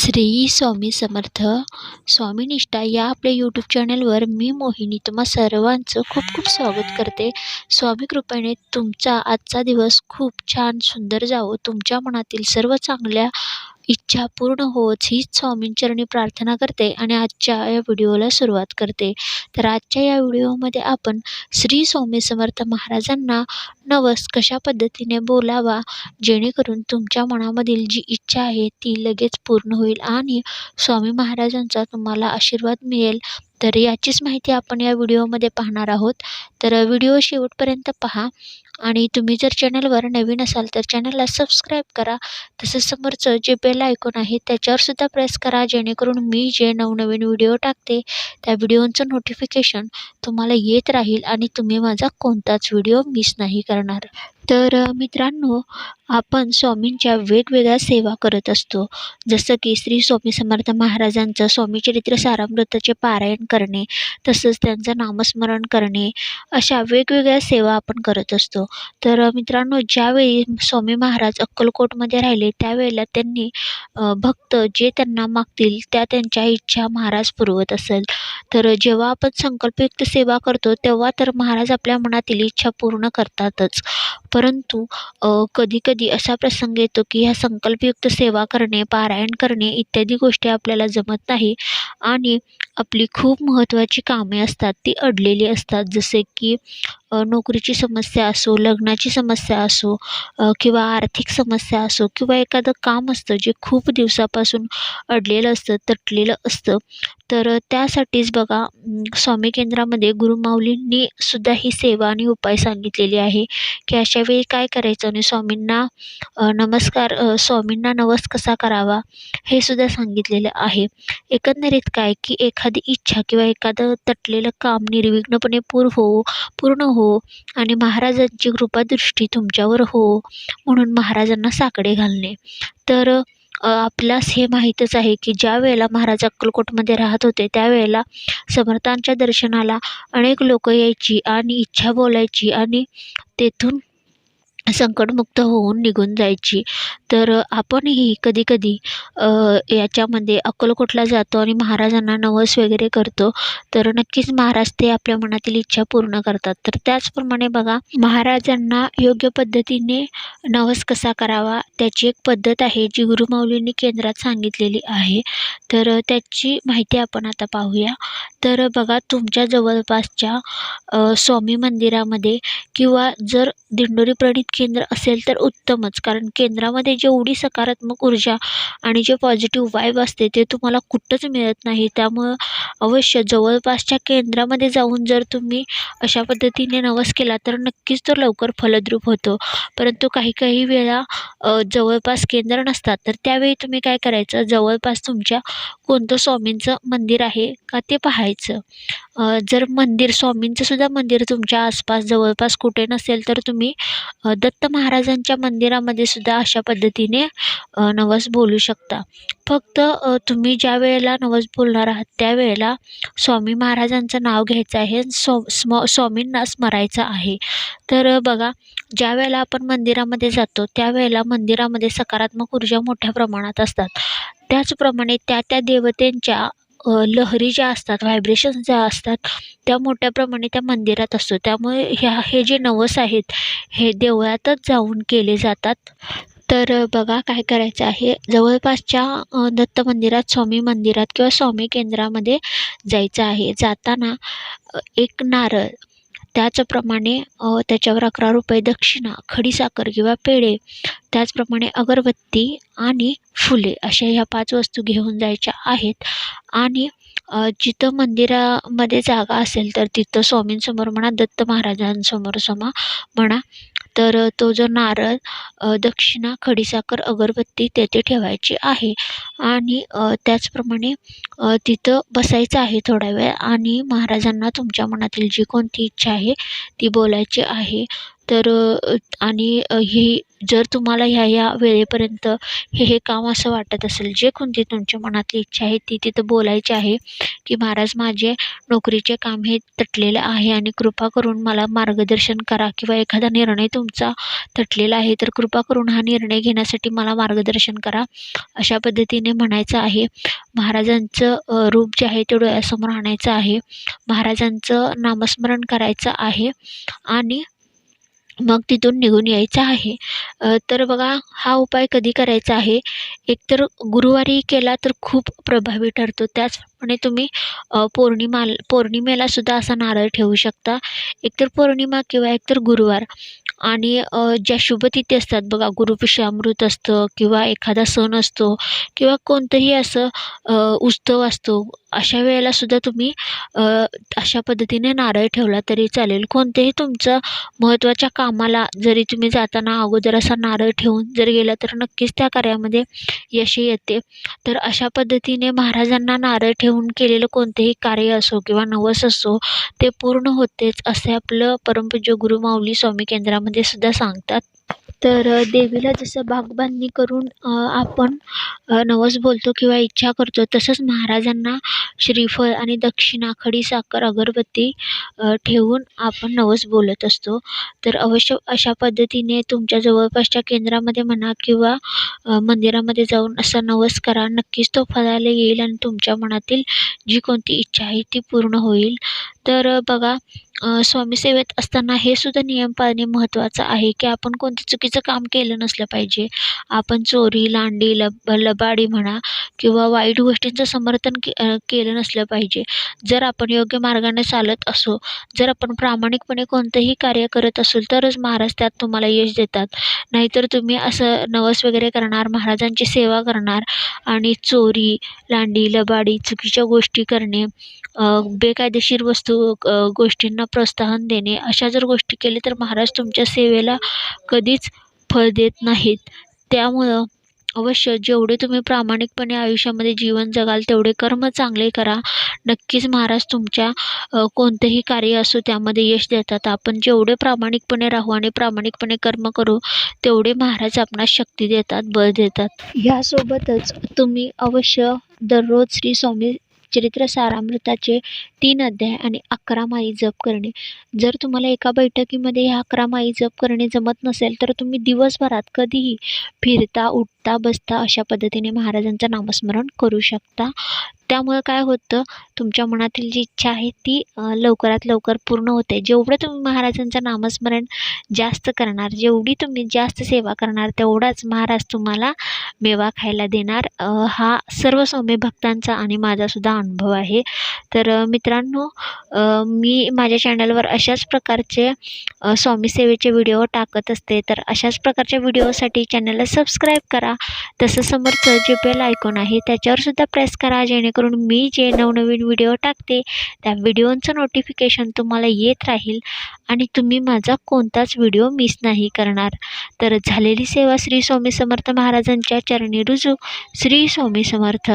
श्री स्वामी समर्थ. स्वामी निष्ठा या आपल्या यूट्यूब चॅनलवर मी मोहिनी तुम्हा सर्वांचं खूप खूप स्वागत करते. स्वामी कृपेने तुमचा आजचा दिवस खूप छान सुंदर जावो, तुमच्या मनातील सर्व चांगल्या इच्छा पूर्ण होवोच हीच स्वामींचरणी प्रार्थना करते आणि आजच्या या व्हिडिओला सुरुवात करते. तर आजच्या या व्हिडिओमध्ये आपण श्री स्वामी समर्थ महाराजांना नवस कशा पद्धतीने बोलावा जेणेकरून तुमच्या मनामधील जी इच्छा आहे ती लगेच पूर्ण होईल आणि स्वामी महाराजांचा तुम्हाला आशीर्वाद मिळेल, तर याचीच माहिती आपण या व्हिडिओमध्ये पाहणार आहोत. तर व्हिडिओ शेवटपर्यंत पहा आणि तुम्ही जर चॅनलवर नवीन असाल तर चॅनलला सबस्क्राईब करा. तसेच समोरचं जे बेल आयकॉन आहे त्याच्यावर सुद्धा प्रेस करा, जेणेकरून मी जे नवनवीन व्हिडिओ टाकते त्या व्हिडिओचं नोटिफिकेशन तुम्हाला येत राहील आणि तुम्ही माझा कोणताच व्हिडिओ मिस नाही करणार. तर मित्रांनो, आपण स्वामींच्या वेगवेगळ्या सेवा करत असतो, जसं की श्री स्वामी समर्थ महाराजांचं स्वामीचरित्र सारामृताचे पारायण करणे, तसंच त्यांचं नामस्मरण करणे, अशा वेगवेगळ्या सेवा आपण करत असतो. तर मित्रांनो, ज्यावेळी स्वामी महाराज अक्कलकोटमध्ये राहिले त्यावेळेला त्यांनी भक्त जे त्यांना मागतील त्या त्यांच्या इच्छा महाराज पुरवत असेल. तर जेव्हा आपण संकल्पयुक्त सेवा करतो तेव्हा तर महाराज आपल्या मनातील इच्छा पूर्ण करतातच, परंतु कधी-कधी असा प्रसंग येतो की ह्या संकल्पयुक्त सेवा करणे, पारायण करणे इत्यादी गोष्टी आपल्याला जमत नाही आणि आपली खूप महत्त्वाची कामे असतात ती अडलेली असतात. जसे की नोकरीची समस्या असो, लग्नाची समस्या असो, किंवा आर्थिक समस्या असो, किंवा एखादं काम असतं जे खूप दिवसापासून अडलेलं असतं, तटलेलं असतं. तर त्यासाठीच बघा, स्वामी केंद्रामध्ये गुरुमाऊलींनी सुद्धा ही सेवा आणि उपाय सांगितलेली आहे की अशा वेळी काय करायचं आणि स्वामींना नवस कसा करावा हे सुद्धा सांगितलेलं आहे. एकंदरीत काय की एखादी इच्छा किंवा एखादं तटलेलं काम निर्विघ्नपणे पूर्ण हो आणि महाराजांची कृपादृष्टी तुमच्यावर हो म्हणून महाराजांना साकडे घालणे. तर आपल्यास हे माहीतच आहे की ज्या वेळेला महाराज अक्कलकोटमध्ये राहत होते त्यावेळेला समर्थांच्या दर्शनाला अनेक लोक यायची आणि इच्छा बोलायची आणि तेथून संकटमुक्त होऊन निघून जायची. तर आपणही कधी-कधी याच्यामध्ये अक्कलकोटला जातो आणि महाराजांना नवस वगैरे करतो, तर नक्कीच महाराज ते आपल्या मनातील इच्छा पूर्ण करतात. तर त्याचप्रमाणे बघा, महाराजांना योग्य पद्धतीने नवस कसा करावा त्याची एक पद्धत आहे जी गुरुमाऊलींनी केंद्रात सांगितलेली आहे. तर त्याची माहिती आपण आता पाहूया. तर बघा, तुमच्या जवळपासच्या स्वामी मंदिरामध्ये किंवा जर दिंडोरी प्रणीत केंद्र असेल तर उत्तमच, कारण केंद्रामध्ये जेवढी सकारात्मक ऊर्जा आणि जे पॉझिटिव्ह वाईब असते ते तुम्हाला कुठंच मिळत नाही. त्यामुळं अवश्य जवळपासच्या केंद्रामध्ये जाऊन जर तुम्ही अशा पद्धतीने नवस केला तर नक्कीच तो लवकर फलद्रूप होतो. परंतु काही वेळा जवळपास केंद्र नसतात, तर त्यावेळी तुम्ही काय करायचं, जवळपास तुमच्या कोणतं स्वामींचं मंदिर आहे का ते पाहायचं. जर स्वामींचं सुद्धा मंदिर तुमच्या आसपास जवळपास कुठे नसेल तर तुम्ही दत्त महाराजांच्या मंदिरामध्ये सुद्धा अशा पद्धतीने नवस बोलू शकता. फक्त तुम्ही ज्या वेळेला नवस बोलणार आहात त्यावेळेला स्वामी महाराजांचं नाव घ्यायचं आहे, स्वामींना स्मरायचं आहे. तर बघा, ज्या वेळेला आपण मंदिरामध्ये जातो त्यावेळेला मंदिरामध्ये सकारात्मक ऊर्जा मोठ्या प्रमाणात असतात. त्याचप्रमाणे त्या देवतेंच्या लहरी ज्या असतात, व्हायब्रेशन्स ज्या असतात त्या मोठ्या प्रमाणे त्या मंदिरात असतो. त्यामुळे हे जे नवस आहेत हे देवळातच जाऊन केले जातात. तर बघा, काय करायचं आहे, जवळपासच्या दत्त मंदिरात, स्वामी मंदिरात किंवा स्वामी केंद्रामध्ये जायचं आहे. जाताना एक नारळ, त्याचप्रमाणे त्याच्यावर 11 रुपये दक्षिणा, खडीसाखर किंवा पेढे, त्याचप्रमाणे अगरबत्ती आणि फुले अशा ह्या 5 वस्तू घेऊन जायच्या आहेत. आणि जिथं मंदिरामध्ये जागा असेल तर तिथं स्वामींसमोर म्हणा, दत्त महाराजांसमोर म्हणा, तर तो जो नारळ, दक्षिणा, खडीसाखर, अगरबत्ती तेथे ठेवायची आहे. आणि त्याचप्रमाणे तिथं बसायचं आहे थोडा वेळ आणि महाराजांना तुमच्या मनातील जी कोणती इच्छा आहे ती बोलायची आहे. तर आणि ही जर तुम्हाला ह्या वेळेपर्यंत हे काम असं वाटत असेल, जे कोणती तुमच्या मनातली इच्छा आहे ती तिथं बोलायची आहे, की महाराज माझे नोकरीचे काम हे तटलेलं आहे आणि कृपा करून मला मार्गदर्शन करा, किंवा एखादा निर्णय तुमचा तटलेला आहे तर कृपा करून हा निर्णय घेण्यासाठी मला मार्गदर्शन करा, अशा पद्धतीने म्हणायचं आहे. महाराजांचं रूप जे आहे ते डोळ्यासमोर आणायचं आहे. महाराजांचं नामस्मरण करायचं आहे आणि मग तिथून निघून यायचं आहे. तर बघा, हा उपाय कधी करायचा आहे, एकतर गुरुवारी केला तर खूप प्रभावी ठरतो. त्याचप्रमाणे तुम्ही पौर्णिमेलासुद्धा असा नारळ ठेवू शकता. एकतर पौर्णिमा किंवा एकतर गुरुवार. आणि ज्या शुभतिथी असतात बघा, गुरुपुष्यामृत असतं किंवा एखादा सण असतो किंवा कोणतंही असं उत्सव असतो, अशा वेळेलासुद्धा तुम्ही अशा पद्धतीने नारळ ठेवला तरी चालेल. कोणत्याही तुमचं महत्त्वाच्या कामाला जरी तुम्ही जाताना अगोदर असा नारळ ठेवून जर गेला तर नक्कीच त्या कार्यामध्ये यश येते. तर अशा पद्धतीने महाराजांना नारळ ठेवून केलेलं कोणतेही कार्य असो किंवा नवस असो ते पूर्ण होतेच, असे आपलं परमपूज्य गुरुमाऊली स्वामी केंद्रामध्ये सुद्धा सांगतात. तर देवीला जसं भागबांधणी करून आपण नवस बोलतो किंवा इच्छा करतो, तसंच महाराजांना श्रीफळ आणि दक्षिणा, खडीसाखर, अगरबत्ती ठेवून आपण नवस बोलत असतो. तर अवश्य अशा पद्धतीने तुमच्या जवळपासच्या केंद्रामध्ये म्हणा किंवा मंदिरामध्ये जाऊन असा नवस करा. नक्कीच तो फळाला येईल आणि तुमच्या मनातील जी कोणती इच्छा आहे ती पूर्ण होईल. तर बघा, स्वामी सेवेत असताना हे सुद्धा नियम पाळणे महत्त्वाचं आहे, की आपण कोणतं चुकीचं काम केलं नसलं पाहिजे. आपण चोरी, लांडी, लबाडी म्हणा किंवा वाईट गोष्टींचं समर्थन केलं नसलं पाहिजे. जर आपण योग्य मार्गाने चालत असू, जर आपण प्रामाणिकपणे कोणतंही कार्य करत असू, तरच महाराज त्यात तुम्हाला यश देतात. नाहीतर तुम्ही असं नवस वगैरे करणार, महाराजांची सेवा करणार आणि चोरी, लांडी, लबाडी, चुकीच्या गोष्टी करणे, बेकायदेशीर गोष्टींना प्रोत्साहन देणे, अशा जर गोष्टी केल्या तर महाराज तुमच्या सेवेला कधीच फळ देत नाहीत. त्यामुळं अवश्य जेवढे तुम्ही प्रामाणिकपणे आयुष्यामध्ये जीवन जगाल तेवढे कर्म चांगले करा. नक्कीच महाराज तुमच्या कोणतेही कार्य असो त्यामध्ये यश देतात. आपण जेवढे प्रामाणिकपणे राहू आणि प्रामाणिकपणे कर्म करू तेवढे महाराज आपणास शक्ती देतात, बळ देतात. ह्यासोबतच तुम्ही अवश्य दररोज श्री स्वामी चरित्र सारामृताचे 3 अध्याय आणि 11 माळी जप करणे. जर तुम्हाला एका बैठकीमध्ये ह्या 11 माळी जप करणे जमत नसेल तर तुम्ही दिवसभरात कधीही फिरता, उठता, बसता अशा पद्धतीने महाराजांचं नामस्मरण करू शकता. त्यामुळे काय होतं, तुमच्या मनातील जी इच्छा आहे ती लवकरात लवकर पूर्ण होते. जेवढं तुम्ही महाराजांचं नामस्मरण जास्त करणार, जेवढी तुम्ही जास्त सेवा करणार, तेवढाच महाराज तुम्हाला मेवा खायला देणार. हा सर्व स्वामी भक्तांचा आणि माझासुद्धा अनुभव आहे. तर मित्रांनो, मी माझ्या चॅनलवर अशाच प्रकारचे स्वामी सेवेचे व्हिडिओ टाकत असते. तर अशाच प्रकारच्या व्हिडिओसाठी चॅनलला सबस्क्राईब करा. तसं समोरचं जे बेल आयकॉन आहे त्याच्यावरसुद्धा प्रेस करा, जेणेकरून मी जे नवनवीन व्हिडिओ टाकते त्या व्हिडिओचं नोटिफिकेशन तुम्हाला येत राहील आणि तुम्ही माझा कोणताच व्हिडिओ मिस नाही करणार. तर झालेली सेवा श्री स्वामी समर्थ महाराजांच्या चरणी रुजू. श्री स्वामी समर्थ.